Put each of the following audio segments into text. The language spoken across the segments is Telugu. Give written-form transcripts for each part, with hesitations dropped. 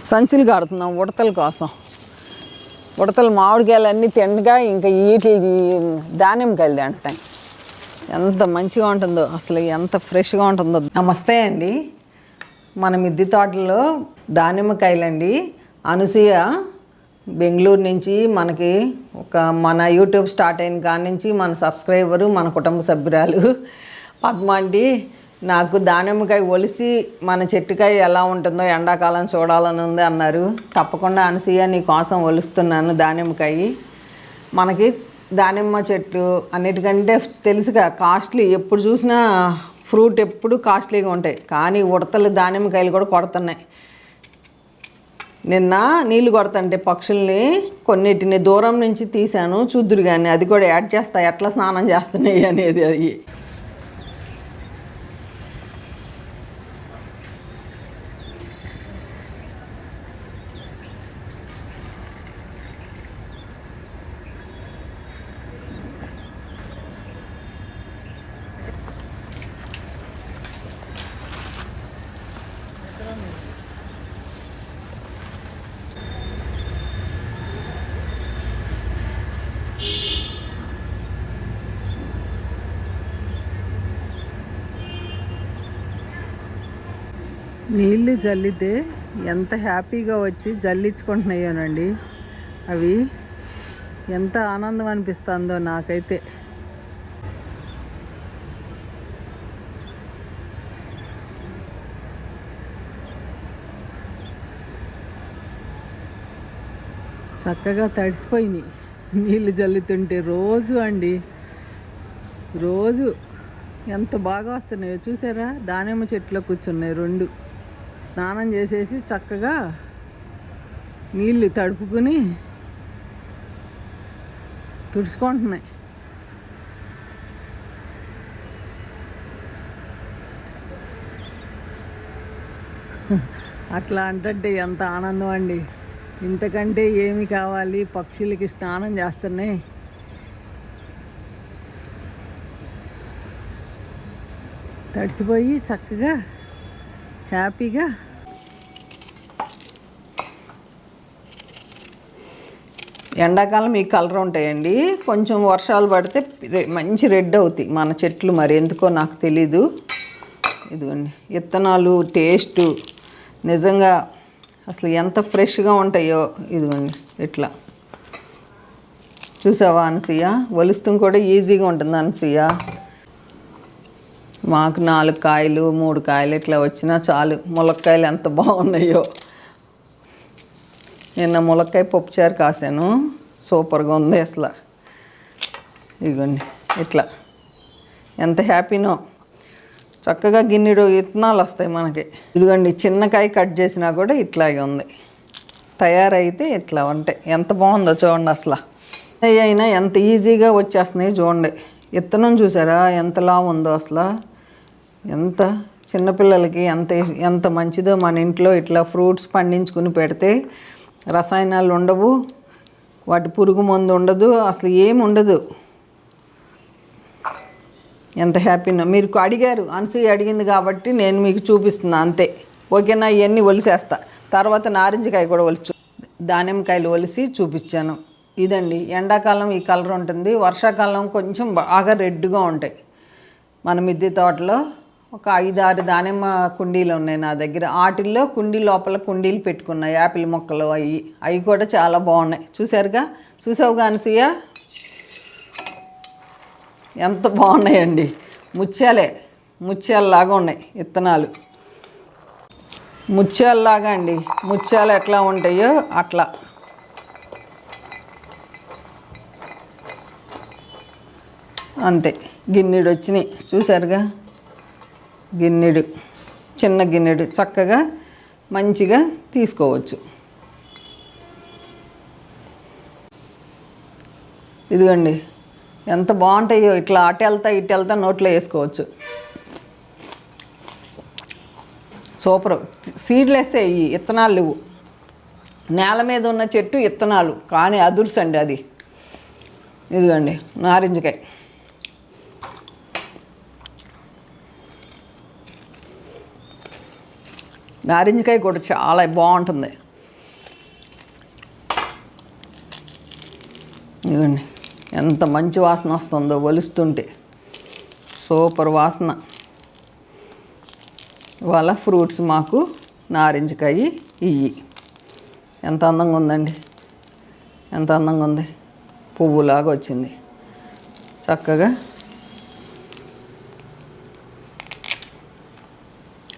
సంచులు కడుతున్నాం ఉడతల కోసం. ఉడతలు మామిడికాయలు అన్నీ తిండగా ఇంకా వీటి దానిమ్మకాయలు తింటాయి. ఎంత మంచిగా ఉంటుందో అసలు, ఎంత ఫ్రెష్గా ఉంటుందో. నమస్తే అండి. మన మిద్దె తోటలో దానిమ్మకాయలండి. అనసూయ బెంగళూరు నుంచి మనకి మన యూట్యూబ్ స్టార్ట్ అయిన కాడి నుంచి మన సబ్స్క్రైబరు, మన కుటుంబ సభ్యురాలు పద్మ అండి నాకు దానిమ్మకాయ ఒలిసి మన చెట్టుకాయ ఎలా ఉంటుందో ఎండాకాలం చూడాలని ఉంది అన్నారు. తప్పకుండా అనసూయ నీ కోసం ఒలుస్తున్నాను దానిమ్మకాయ. మనకి దానిమ్మ చెట్లు అన్నిటికంటే తెలుసుగా కాస్ట్లీ, ఎప్పుడు చూసినా ఫ్రూట్ ఎప్పుడు కాస్ట్లీగా ఉంటాయి. కానీ ఉడతలు దానిమ్మకాయలు కూడా కొడుతున్నాయి. నిన్న నీళ్ళు కొడుతుంటే పక్షుల్ని కొన్నిటిని దూరం నుంచి తీశాను, చూద్దురు కానీ అది కూడా యాడ్ చేస్తా ఎట్లా స్నానం చేస్తున్నాయి అనేది. అది నీళ్ళు జల్లితే ఎంత హ్యాపీగా వచ్చి జల్లించుకుంటున్నాయోనండి. అవి ఎంత ఆనందం అనిపిస్తుందో నాకైతే. చక్కగా తడిసిపోయినాయి నీళ్ళు జల్లుతుంటే. రోజు ఎంత బాగా వస్తున్నాయో చూసారా. దానిమ్మ చెట్లో కూర్చున్నాయి రెండు. స్నానం చేసేసి చక్కగా నీళ్ళు తడుపుకుని తుడుచుకుంటున్నాయి. అట్లా అంటే ఎంత ఆనందం అండి. ఇంతకంటే ఏమి కావాలి. పక్షులకి స్నానం చేస్తున్నాయి. తడిసిపోయి చక్కగా హ్యాపీగా. ఎండాకాలం ఈ కలర్ ఉంటాయండి. కొంచెం వర్షాలు పడితే మంచి రెడ్ అవుతాయి మన చెట్లు. మరి ఎందుకో నాకు తెలీదు. ఇదిగోండి విత్తనాలు టేస్టు నిజంగా అసలు ఎంత ఫ్రెష్గా ఉంటాయో. ఇదిగోండి ఇట్లా చూసావా అనసూయ. ఒలుస్తూ కూడా ఈజీగా ఉంటుంది అనసూయ. మాకు 4 కాయలు 3 కాయలు ఇట్లా వచ్చినా చాలు. ములక్కాయలు ఎంత బాగున్నాయో. నిన్న ములక్కాయ పప్పుచారు కాసాను, సూపర్గా ఉంది అసలు. ఇదిగోండి ఇట్లా ఎంత హ్యాపీనో. చక్కగా గిన్నెడు విత్తనాలు వస్తాయి మనకి. ఇదిగోండి చిన్న కాయ కట్ చేసినా కూడా ఇట్లాగే ఉంది. తయారైతే ఇట్లా ఉంటాయి. ఎంత బాగుందో చూడండి అసలు. అయినా ఎంత ఈజీగా వచ్చేస్తున్నాయి చూడండి. విత్తనం చూసారా ఎంతలా ఉందో అసలు. ఎంత చిన్నపిల్లలకి ఎంత మంచిదో మన ఇంట్లో ఇట్లా ఫ్రూట్స్ పండించుకుని పెడితే. రసాయనాలు ఉండవు, వాటి పురుగు మందు ఉండదు, అసలు ఏమి ఉండదు. ఎంత హ్యాపీనో. మీరు అడిగారు, అనసూయ అడిగింది కాబట్టి నేను మీకు చూపిస్తున్నా అంతే. ఓకేనా. ఇవన్నీ ఒలిసేస్తా. తర్వాత నారింజకాయ కూడా దానిమ్మకాయలు ఒలిసి చూపించాను. ఇదండి ఎండాకాలం ఈ కలర్ ఉంటుంది. వర్షాకాలం కొంచెం బాగా రెడ్గా ఉంటాయి. మన మిద్దె తోటలో ఒక 5-6 దానిమ్మ కుండీలు ఉన్నాయి నా దగ్గర. వాటిల్లో కుండీ లోపల కుండీలు పెట్టుకున్నాయి యాపిల్ మొక్కలు. అవి కూడా చాలా బాగున్నాయి. చూసావుగా అనసూయ ఎంత బాగున్నాయండి. ముత్యాలలాగా ఉన్నాయి విత్తనాలు. ముత్యాలలాగా అండి. ముత్యాలు ఎట్లా ఉంటాయో అట్లా. అంతే. గిన్నెడు వచ్చినాయి చూసారుగా. గిన్నెడు, చిన్న గిన్నెడు చక్కగా మంచిగా తీసుకోవచ్చు. ఇదిగోండి ఎంత బాగుంటాయో. ఇట్లా అటు వెళ్తా నోట్లో వేసుకోవచ్చు. సూపర్. సీడ్లెస్ ఈ విత్తనాలు లేవు. నేల మీద ఉన్న చెట్టు విత్తనాలు కానీ అదుర్సండి అది. ఇదిగోండి నారింజకాయ. నారింజకాయ కూడా చాలా బాగుంటుంది. ఇదిగోండి ఎంత మంచి వాసన వస్తుందో ఒలుస్తుంటే, సూపర్ వాసన. ఇవాళ ఫ్రూట్స్ మాకు నారింజకాయ ఇయ్యి. ఎంత అందంగా ఉందండి, ఎంత అందంగా ఉంది, పువ్వులాగా వచ్చింది చక్కగా.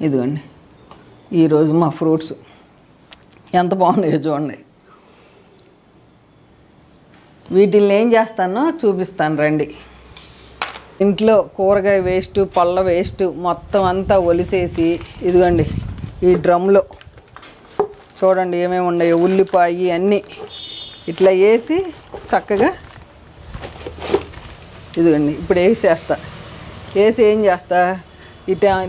ఇదిగోండి ఈరోజు మా ఫ్రూట్స్ ఎంత బాగున్నాయో చూడండి. వీటిల్ని ఏం చేస్తానో చూపిస్తాను రండి. ఇంట్లో కూరగాయ వేస్ట్, పళ్ళ వేస్ట్ మొత్తం అంతా ఒలిసేసి ఇదిగోండి ఈ డ్రమ్లో చూడండి ఏమేమి ఉన్నాయో, ఉల్లిపాయ అన్నీ ఇట్లా వేసి చక్కగా ఇదిగోండి ఇప్పుడు వేసేస్తా. వేసి ఏం చేస్తా,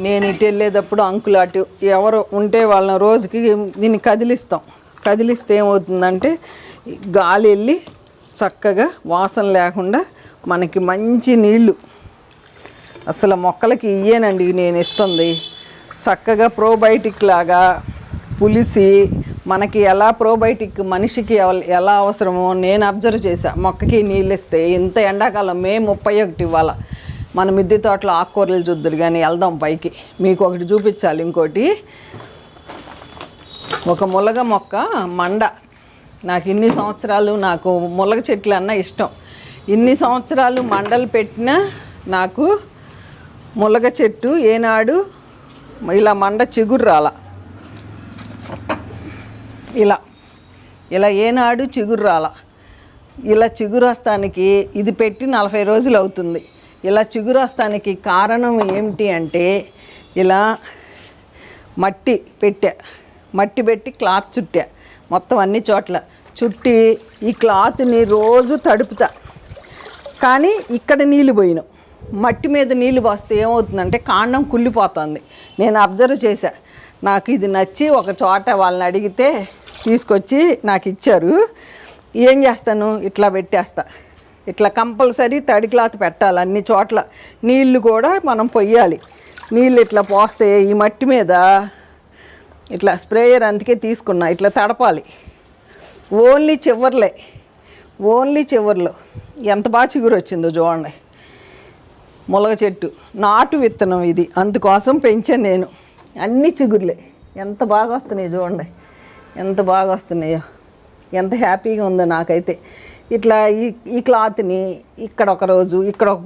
నేను ఇటు వెళ్ళేటప్పుడు అంకులు అటు ఎవరు ఉంటే వాళ్ళని రోజుకి దీన్ని కదిలిస్తాం. కదిలిస్తే ఏమవుతుందంటే గాలి వెళ్ళి చక్కగా వాసన లేకుండా మనకి మంచి నీళ్ళు. అసలు మొక్కలకి ఇయ్యేనండి నేను ఇస్తుంది. చక్కగా ప్రోబయోటిక్ లాగా పులిసి మనకి ఎలా ప్రోబయోటిక్ మనిషికి ఎలా అవసరమో నేను అబ్జర్వ్ చేశాను. మొక్కకి నీళ్ళు ఇస్తే ఇంత ఎండాకాలం మే 31 ఇవ్వాల మన మిద్దె తోటలో ఆకుకూరలు చూద్దురు కానీ వెళ్దాం పైకి. మీకు ఒకటి చూపించాలి. ఇంకోటి ఒక ములగ మొక్క మండ. నాకు ఇన్ని సంవత్సరాలు నాకు ములగ చెట్లు అన్న ఇష్టం. ఇన్ని సంవత్సరాలు మండలు పెట్టినా నాకు ములగ చెట్టు ఏనాడు ఇలా మండ చిగురు రాల. ఇలా ఏనాడు చిగురు రాల. ఇలా చిగురు వస్తానికి ఇది పెట్టి 40 రోజులు అవుతుంది. ఇలా చిగురు వస్తానికి కారణం ఏమిటి అంటే ఇలా మట్టి పెట్టి క్లాత్ చుట్టా మొత్తం అన్ని చోట్ల చుట్టి ఈ క్లాత్ని రోజు తడుపుతా. కానీ ఇక్కడ నీళ్ళు పోయినాం. మట్టి మీద నీళ్ళు పోస్తే ఏమవుతుందంటే కాండం కుళ్ళిపోతుంది. నేను అబ్జర్వ్ చేశా. నాకు ఇది నచ్చి ఒక చోట వాళ్ళని అడిగితే తీసుకొచ్చి నాకు ఇచ్చారు. ఏం చేస్తాను, ఇట్లా పెట్టేస్తా. ఇట్లా కంపల్సరీ తడి క్లాత్ పెట్టాలి అన్ని చోట్ల. నీళ్ళు కూడా మనం పొయ్యాలి. నీళ్ళు ఇట్లా పోస్తే ఈ మట్టి మీద ఇట్లా స్ప్రేయర్ అందుకే తీసుకున్నా, ఇట్లా తడపాలి. ఓన్లీ చివర్లో ఎంత బాగా చిగురు వచ్చిందో చూడండి. ములగ చెట్టు నాటు విత్తనం ఇది, అందుకోసం పెంచాను నేను. అన్ని చిగురులే ఎంత బాగా వస్తున్నాయి చూడండి, ఎంత బాగా వస్తున్నాయో, ఎంత హ్యాపీగా ఉందో నాకైతే. ఇట్లా ఈ క్లాత్ని ఇక్కడ ఒక రోజు ఇక్కడ ఒక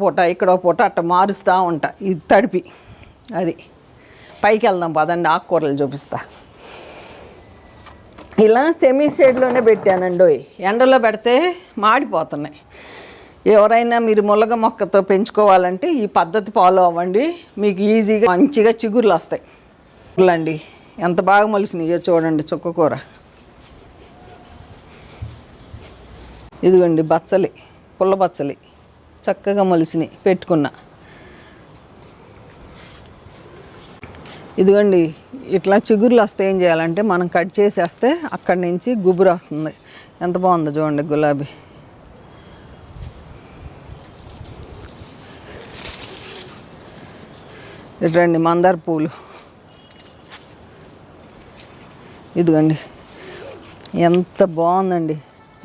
పూట అట్లా మారుస్తూ ఉంటా ఇది తడిపి. అది పైకి వెళ్దాం పదండి, ఆకుకూరలు చూపిస్తా. ఇలా సెమీ షేడ్లోనే పెట్టానండి. ఎండలో పెడితే మాడిపోతున్నాయి. ఎవరైనా మీరు ములగ మొక్కతో పెంచుకోవాలంటే ఈ పద్ధతి ఫాలో అవ్వండి. మీకు ఈజీగా మంచిగా చిగుర్లు వస్తాయి. అండి ఎంత బాగా మొలిసినాయో చూడండి. చుక్కకూర ఇదిగోండి, బచ్చలి పుల్ల బచ్చలి చక్కగా మొలిసినాయి పెట్టుకున్నా. ఇదిగోండి ఇట్లా చిగుర్లు వస్తే ఏం చేయాలంటే మనం కట్ చేసేస్తే అక్కడి నుంచి గుబురు వస్తుంది. ఎంత బాగుందో చూడండి గులాబీ. ఇట్రండి మందార పూలు. ఇదిగోండి ఎంత బాగుందండి,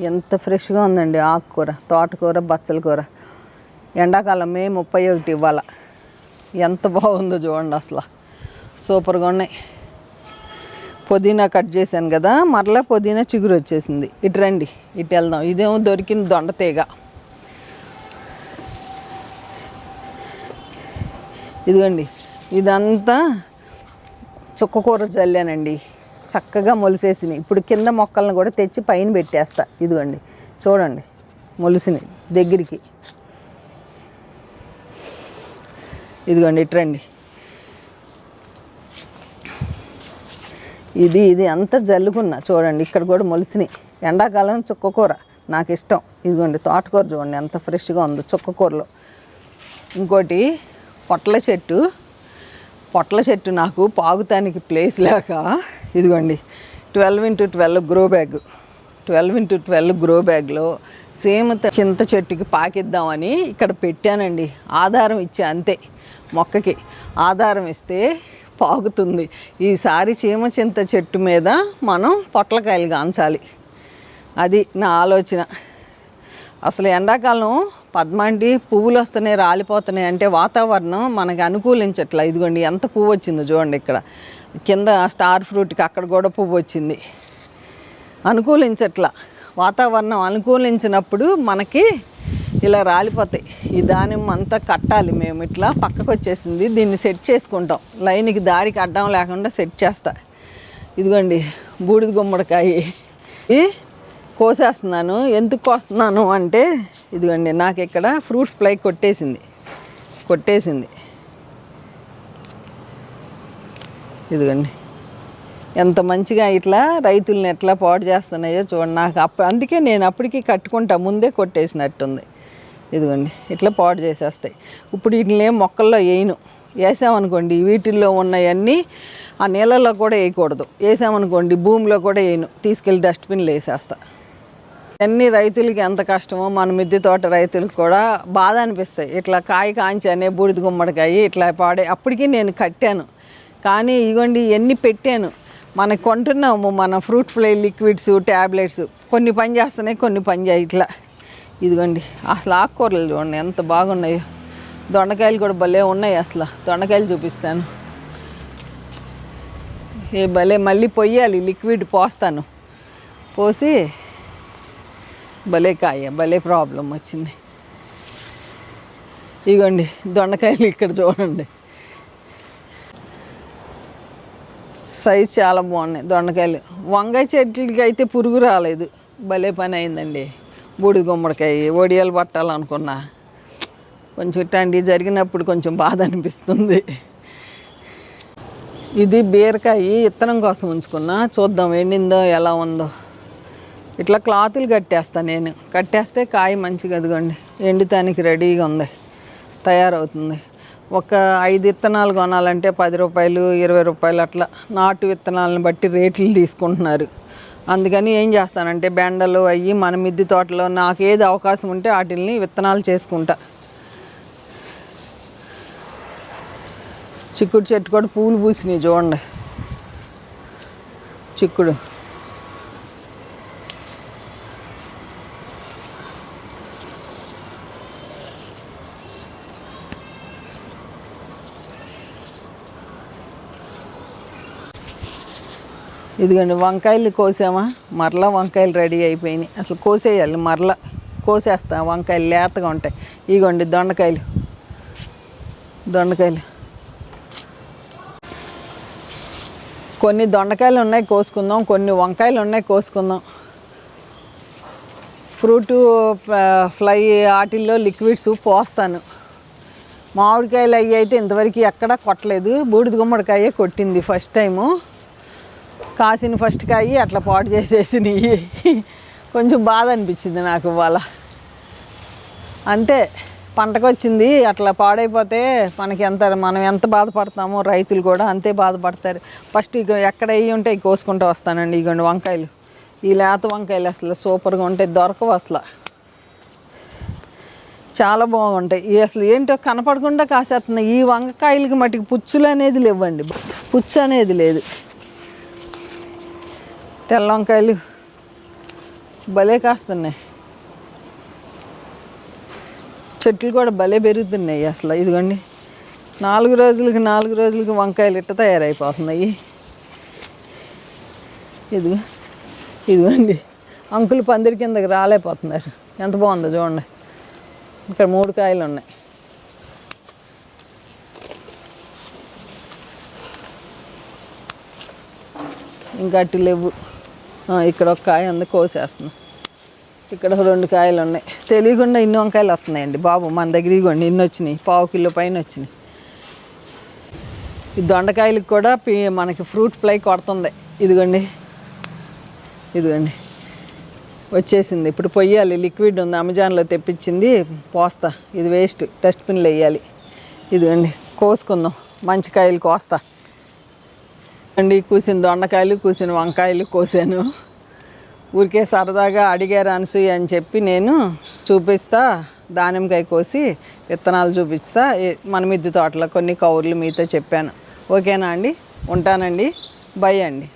ఎంత ఫ్రెష్గా ఉందండి ఆకుకూర, తోటకూర, బచ్చల కూర. ఎండాకాలం మే 31 ఇవ్వాల. ఎంత బాగుందో చూడండి, అసలు సూపర్గా ఉన్నాయి. పుదీనా కట్ చేశాను కదా, మరలా పుదీనా చిగురు వచ్చేసింది. ఇటు రండి, ఇటు వెళ్దాం. ఇదేమో దొరికిన దొండతీగ. ఇదిగోండి ఇదంతా చుక్కకూర జల్లానండి, చక్కగా మొలిసేసినాయి. ఇప్పుడు కింద మొక్కలను కూడా తెచ్చి పైన పెట్టేస్తా. ఇదిగోండి చూడండి మొలిసినాయి దగ్గరికి. ఇదిగోండి ఇట్రండి, ఇది అంతా జల్లుకున్నా చూడండి. ఇక్కడ కూడా మొలిసినాయి. ఎండాకాలం చుక్కకూర నాకు ఇష్టం. ఇదిగోండి తోటకూర చూడండి ఎంత ఫ్రెష్గా ఉందో చుక్కకూరలో. ఇంకోటి పొట్ల చెట్టు నాకు పాగుతానికి ప్లేస్ లేక ఇదిగోండి 12x12 grow bag, 12x12 grow బ్యాగ్లో చింత చెట్టుకి పాకిద్దామని ఇక్కడ పెట్టానండి. ఆధారం ఇచ్చా అంతే, మొక్కకి ఆధారం ఇస్తే పాగుతుంది. ఈసారి చింత చెట్టు మీద మనం పొట్లకాయలు కాంచాలి. అది నా ఆలోచన. అసలు ఎండాకాలం పద్మాంటి పువ్వులు వస్తున్నాయి, రాలిపోతున్నాయి అంటే వాతావరణం మనకి అనుకూలించట్లా. ఇదిగోండి ఎంత పువ్వు వచ్చిందో చూడండి, ఇక్కడ కింద స్టార్ ఫ్రూట్కి అక్కడ కూడా పువ్వు వచ్చింది. అనుకూలించట్లా, వాతావరణం అనుకూలించినప్పుడు మనకి ఇలా రాలిపోతాయి. ఈ దానిమ్మ అంతా కట్టాలి మేము, ఇట్లా పక్కకు వచ్చేసింది, దీన్ని సెట్ చేసుకుంటాం. లైన్కి దారికి అడ్డం లేకుండా సెట్ చేస్తా. ఇదిగోండి బూడిద గుమ్మడికాయ కోసేస్తున్నాను. ఎందుకు కోస్తున్నాను అంటే ఇదిగోండి నాకు ఇక్కడ ఫ్రూట్ ఫ్లై కొట్టేసింది. ఇదిగోండి ఎంత మంచిగా ఇట్లా రైతుల్ని ఎట్లా పాడు చేస్తున్నాయో చూడండి. నాకు అందుకే నేను అప్పటికి కట్టుకుంటా, ముందే కొట్టేసినట్టుంది. ఇదిగోండి ఇట్లా పాడు చేసేస్తాయి. ఇప్పుడు వీటిని మొక్కల్లో వేసామనుకోండి, వీటిల్లో ఉన్నవన్నీ ఆ నీళ్ళల్లో కూడా వేయకూడదు. వేసామనుకోండి భూమిలో కూడా వేయను, తీసుకెళ్ళి డస్ట్బిన్లో వేసేస్తా. అన్ని రైతులకి ఎంత కష్టమో మన మిద్దె తోట రైతులకు కూడా బాధ అనిపిస్తాయి. ఇట్లా కాయ కాంచానే బూడిద గుమ్మడికాయ ఇట్లా పాడే. అప్పటికి నేను కట్టాను, కానీ ఇగోండి ఎన్ని పెట్టాను. మనకు కొంటున్నాము మన ఫ్రూట్ ఫ్లై లిక్విడ్స్, ట్యాబ్లెట్స్, కొన్ని పని చేస్తున్నాయి, కొన్ని పని చేయ. ఇట్లా ఇదిగోండి అసలు ఆకుకూరలు చూడండి ఎంత బాగున్నాయో. దొండకాయలు కూడా భలే ఉన్నాయి. అసలు దొండకాయలు చూపిస్తాను. భలే మళ్ళీ పొయ్యాలి, లిక్విడ్ పోస్తాను. పోసి భలే కాయ, భలే ప్రాబ్లం వచ్చింది. ఇగోండి దొండకాయలు ఇక్కడ చూడండి, సైజ్ చాలా బాగున్నాయి దొండకాయలు. వంకాయ చెట్లకి అయితే పురుగు రాలేదు, భలే పని అయిందండి. బూడిద గుమ్మడికాయ ఒడియాలు పట్టాలనుకున్నా, కొంచెం ఇట్లాంటివి జరిగినప్పుడు కొంచెం బాధ అనిపిస్తుంది. ఇది బీరకాయ విత్తనం కోసం ఉంచుకున్నా, చూద్దాం ఎండిందో ఎలా ఉందో. ఇట్లా క్లాతులు కట్టేస్తాను నేను, కట్టేస్తే కాయ మంచిగా అదిగోండి ఎండుతానికి రెడీగా ఉంది, తయారవుతుంది. ఒక 5 విత్తనాలు కొనాలంటే 10 రూపాయలు 20 రూపాయలు అట్లా నాటు విత్తనాలను బట్టి రేట్లు తీసుకుంటున్నారు. అందుకని ఏం చేస్తానంటే బెండలు అయ్యి మన మిద్దె తోటలో నాకు ఏది అవకాశం ఉంటే వాటిని విత్తనాలు చేసుకుంటా. చిక్కుడు చెట్టు కూడా పూలు పూసినాయి చూడండి, చిక్కుడు. ఇదిగోండి వంకాయలు కోసామా, మరలా వంకాయలు రెడీ అయిపోయినాయి. అసలు కోసేయాలి, మరలా కోసేస్తా. వంకాయలు లేతగా ఉంటాయి. ఇదిగోండి దొండకాయలు కొన్ని దొండకాయలు ఉన్నాయి కోసుకుందాం, కొన్ని వంకాయలు ఉన్నాయి కోసుకుందాం. ఫ్రూటు ఫ్లై వాటిల్లో లిక్విడ్స్ పోస్తాను. మామిడికాయలు అవి అయితే ఇంతవరకు ఎక్కడా కొట్టలేదు, బూడిద గుమ్మడికాయ కొట్టింది ఫస్ట్ టైము. కాసిన ఫస్ట్ కాయ అట్లా పాటు చేసేసినవి, కొంచెం బాధ అనిపించింది నాకు ఇవాళ. అంతే, పంటకు వచ్చింది అట్లా పాడైపోతే మనం ఎంత బాధపడతామో రైతులు కూడా అంతే బాధపడతారు. ఫస్ట్ ఇక ఎక్కడ అయ్యి ఉంటే ఇక కోసుకుంటూ వస్తానండి. ఇగోండి వంకాయలు, ఈ లేత వంకాయలు అసలు సూపర్గా ఉంటాయి, దొరకవు అసలు, చాలా బాగుంటాయి. అసలు ఏంటో కనపడకుండా కాసేస్తున్నాయి. ఈ వంకాయలకి మటుకు పుచ్చులు అనేది లేవండి, పుచ్చు అనేది లేదు. తెల్ల వంకాయలు భలే కాస్తున్నాయి, చెట్లు కూడా భలే పెరుగుతున్నాయి అసలు. ఇదిగోండి 4 రోజులకి వంకాయలు ఇట్ట తయారైపోతున్నాయి. ఇదిగోండి అంకులు పందిరి కిందకి రాలేకపోతున్నారు, ఎంత బాగుందో చూడండి. ఇక్కడ 3 కాయలు ఉన్నాయి. ఇంకా అటు లేవు. ఇక్కడ ఒక కాయ ఉంది, కోసేస్తున్నాం. ఇక్కడ 2 కాయలు ఉన్నాయి. తెలియకుండా ఇన్ని వంకాయలు వస్తున్నాయండి బాబు మన దగ్గర. ఇవ్వండి ఇన్ని వచ్చినాయి, 1/2 కిలో పైన వచ్చినాయి. ఈ దొండకాయలకు కూడా మనకి ఫ్రూట్ ఫ్లై కొడుతుంది. ఇదిగోండి వచ్చేసింది. ఇప్పుడు పొయ్యాలి, లిక్విడ్ ఉంది అమెజాన్లో తెప్పించింది, పోస్తా. ఇది వేస్ట్, డస్ట్బిన్లో వేయాలి. ఇదిగోండి కోసుకుందాం, మంచి కాయలు కోస్తా అండి. కూసిన దొండకాయలు, కూసిన వంకాయలు కోసాను. ఊరికే సరదాగా అడిగారు అనసూయ అని చెప్పి నేను చూపిస్తా. దానిమ్మకాయ కోసి విత్తనాలు చూపిస్తా. మన మిద్దె తోటలో కొన్ని కౌర్లు మీతో చెప్పాను. ఓకేనా అండి, ఉంటానండి, బై అండి.